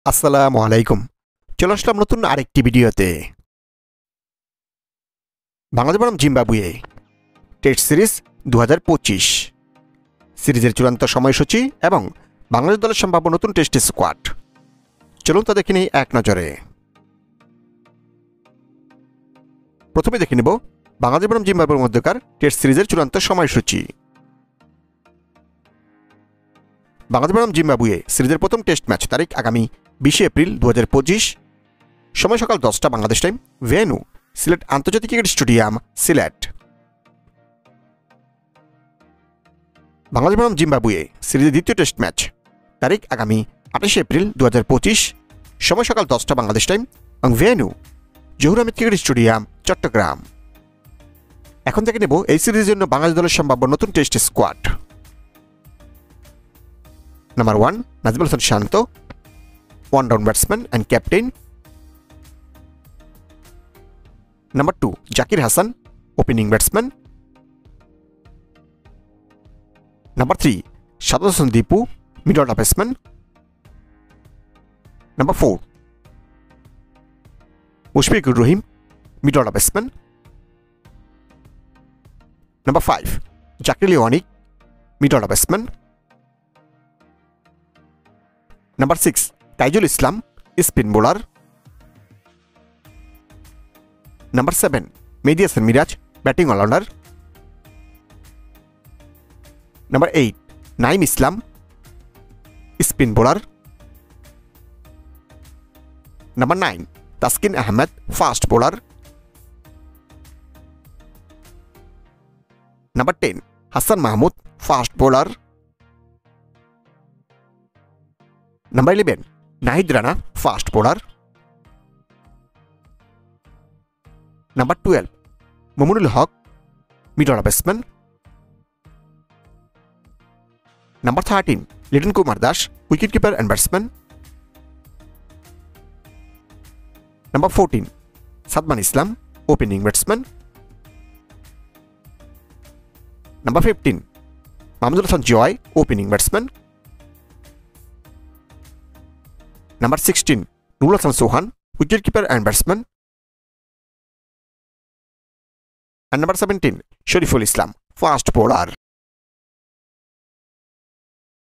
আসসালামু আলাইকুম। চলে আসলাম নতুন আরেকটি ভিডিওতে। বাংলাদেশ বনাম জিম্বাবুয়ে টেস্ট সিরিজ 2025 সিরিজের চূড়ান্ত সময়সূচি এবং বাংলাদেশ দলের সম্ভাব্য নতুন টেস্ট স্কোয়াড চলুন তা দেখে নিই এক নজরে। প্রথমে দেখে নেব বাংলাদেশ বনাম জিম্বাবুয়ের মধ্যকার টেস্ট সিরিজের চূড়ান্ত সময়সূচি। বাংলাদেশ বনাম জিম্বাবুয়ে সিরিজের প্রথম টেস্ট ম্যাচ তারিখ আগামী 20 এপ্রিল 2025, সময় সকাল 10টা বাংলাদেশ টাইম, ভেন্যু সিলেট আন্তর্জাতিক ক্রিকেট স্টেডিয়াম, সিলেট। বাংলাদেশ বনাম জিম্বাবুয়ে সিরিজের দ্বিতীয় টেস্ট ম্যাচ তারিখ আগামী 28 এপ্রিল 2025, সময় সকাল 10টা বাংলাদেশ টাইম এবং venue Zohur Ahmed cricket stadium, Chattogram. এখন থেকে নেব এই সিরিজের জন্য বাংলাদেশ দলের সম্ভাব্য নতুন test squad. Number 1 Najmul Hasan Shanto, one down batsman and captain. Number 2 Zakir Hasan, opening batsman. Number 3 Sadat Hasan Dipu, middle order batsman. Number 4 Mushfiqur Rahim, middle order batsman. Number 5 Zakir Ali Anik, middle order batsman. Number 6 Taijul Islam, spin bowler. Number 7 Mehedi Hasan Miraz, batting allrounder. Number 8 Naim Islam, spin bowler. Number 9 Taskin Ahmed, fast bowler. Number 10 Hasan Mahmud, fast bowler. Number 11 Nahid Rana, fast bowler. Number 12 Mominul Haque, middle order batsman. Number 13 Liton Kumar Das, wicket keeper and batsman. Number 14 Shadman Islam, opening batsman. Number 15 Mahmudul Hasan Joy, opening batsman. Number 16 Nurul Hasan Sohan, wicket keeper and batsman. and number 17 Shoriful Islam, fast bowler.